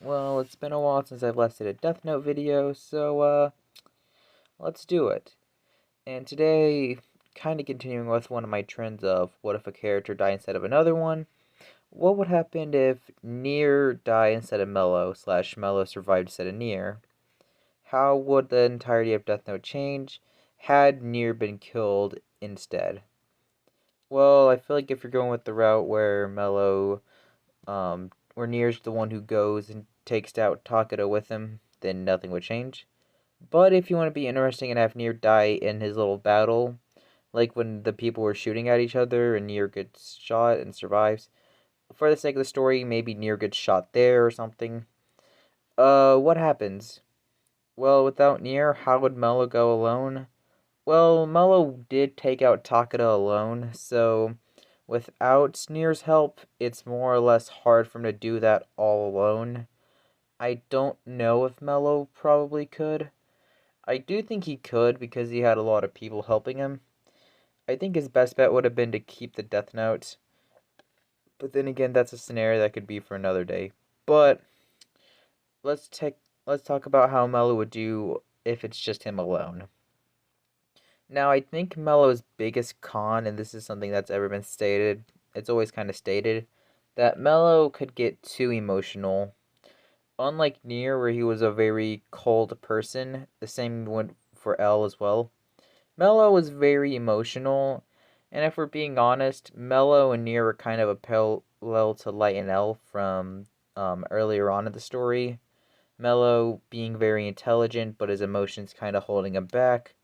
Well, it's been a while since I've last did a Death Note video, so, let's do it. And today, kind of continuing with one of my trends of what if a character died instead of another one? What would happen if Nier died instead of Mello, slash Mello survived instead of Nier? How would the entirety of Death Note change had Nier been killed instead? Well, I feel like if you're going with the route where where Nier's the one who goes and takes out Takeda with him, then nothing would change. But if you want to be interesting and have Nier die in his little battle, like when the people were shooting at each other and Nier gets shot and survives, for the sake of the story, maybe Nier gets shot there or something. What happens? Well, without Nier, how would Mello go alone? Well, Mello did take out Takeda alone, so without Nier's help, it's more or less hard for him to do that all alone. I don't know if Mello probably could. I do think he could because he had a lot of people helping him. I think his best bet would have been to keep the Death Note. But then again, that's a scenario that could be for another day. But let's take let's talk about how Mello would do if it's just him alone. Now, I think Mello's biggest con, and this is something that's ever been stated, it's always kind of stated, that Mello could get too emotional. Unlike Nier, where he was a very cold person, the same went for L as well. Mello was very emotional, and if we're being honest, Mello and Nier were kind of a parallel to Light and L from earlier on in the story. Mello being very intelligent, but his emotions kind of holding him back,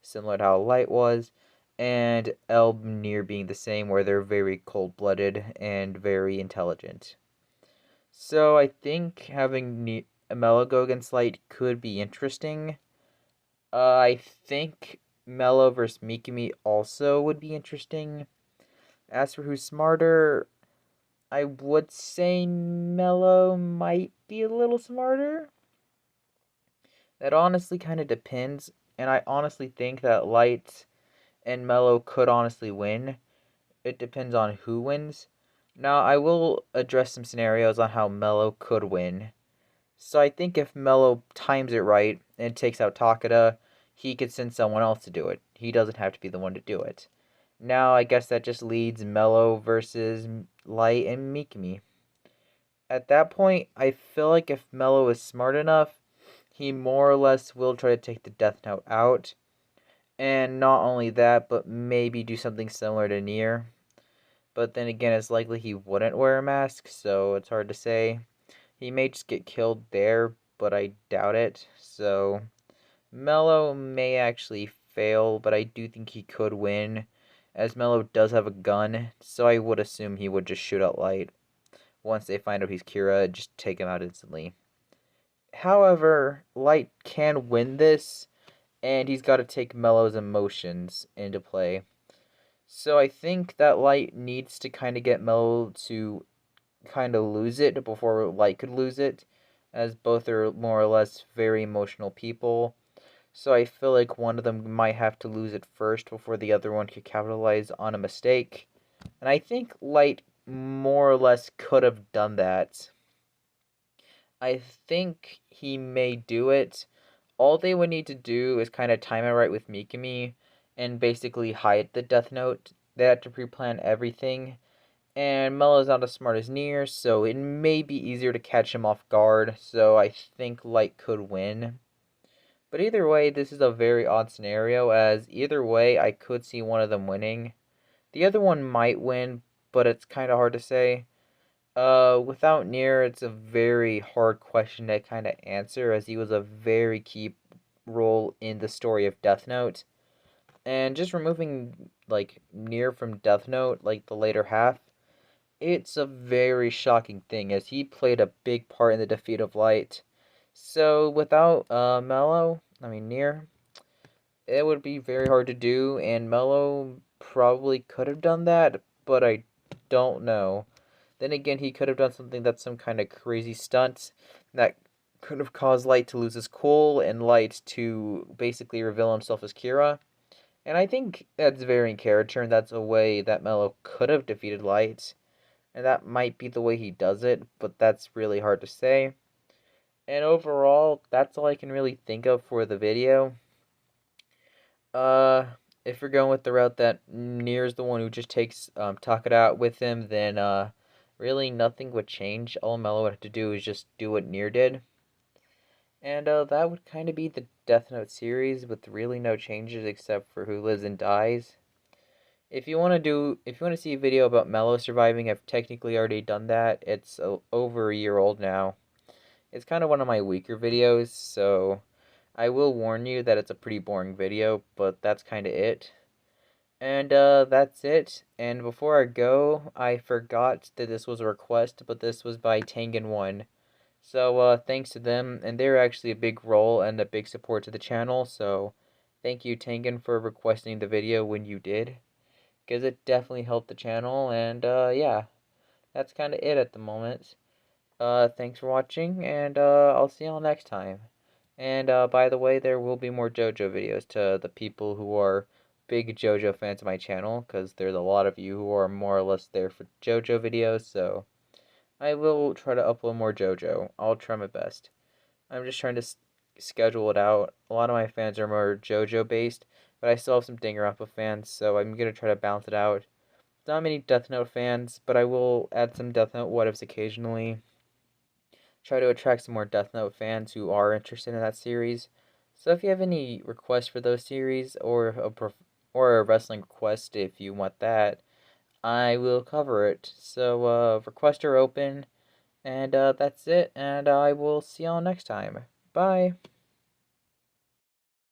similar to how Light was, and L and Nier being the same, where they're very cold blooded and very intelligent. So I think having Mello go against Light could be interesting. I think Mello versus Mikami also would be interesting. As for who's smarter, I would say Mello might be a little smarter. That honestly kind of depends, and I honestly think that Light and Mello could honestly win. It depends on who wins. Now, I will address some scenarios on how Mello could win. So I think if Mello times it right and takes out Takeda, he could send someone else to do it. He doesn't have to be the one to do it. Now I guess that just leads Mello versus Light and Mikami. At that point, I feel like if Mello is smart enough, he more or less will try to take the Death Note out. And not only that, but maybe do something similar to Nier. But then again, it's likely he wouldn't wear a mask, so it's hard to say. He may just get killed there, but I doubt it. So Mello may actually fail, but I do think he could win, as Mello does have a gun, so I would assume he would just shoot out Light. Once they find out he's Kira, just take him out instantly. However, Light can win this, and he's got to take Mello's emotions into play. So I think that Light needs to kind of get Mello to kind of lose it before Light could lose it, as both are more or less very emotional people. So I feel like one of them might have to lose it first before the other one could capitalize on a mistake. And I think Light more or less could have done that. I think he may do it. All they would need to do is kind of time it right with Mikami and basically hide the Death Note. They have to pre-plan everything. And Mello's not as smart as Nier, so it may be easier to catch him off guard. So I think Light could win. But either way, this is a very odd scenario, as either way, I could see one of them winning. The other one might win, but it's kind of hard to say. Without Nier, it's a very hard question to kind of answer, as he was a very key role in the story of Death Note. And just removing, like, Nier from Death Note, like, the later half, it's a very shocking thing, as he played a big part in the defeat of Light. So, without, Nier, it would be very hard to do, and Mello probably could have done that, but I don't know. Then again, he could have done something that's some kind of crazy stunt that could have caused Light to lose his cool and Light to basically reveal himself as Kira. And I think that's very in character, and that's a way that Mello could have defeated Light. And that might be the way he does it, but that's really hard to say. And overall, that's all I can really think of for the video. Uh, if you're going with the route that Nier's the one who just takes Takeda out with him, then really nothing would change. All Mello would have to do is just do what Nier did. And that would kind of be the Death Note series with really no changes except for who lives and dies. If you want to see a video about Mello surviving, I've technically already done that. It's over a year old now. It's kind of one of my weaker videos, so I will warn you that it's a pretty boring video, but that's kind of it. And that's it. And before I go, I forgot that this was a request, but this was by Tangen1. So thanks to them, and they're actually a big role and a big support to the channel. So thank you, Tangen, for requesting the video when you did, because it definitely helped the channel. And yeah, that's kind of it at the moment. Thanks for watching, and I'll see y'all next time. And by the way, there will be more JoJo videos to the people who are big JoJo fans of my channel, because there's a lot of you who are more or less there for JoJo videos, so I will try to upload more JoJo. I'll try my best. I'm just trying to schedule it out. A lot of my fans are more JoJo based, but I still have some Danganronpa fans, so I'm gonna try to balance it out. Not many Death Note fans, but I will add some Death Note what ifs occasionally. Try to attract some more Death Note fans who are interested in that series. So if you have any requests for those series or a wrestling request if you want that, I will cover it. So requests are open, and that's it. And I will see y'all next time. Bye.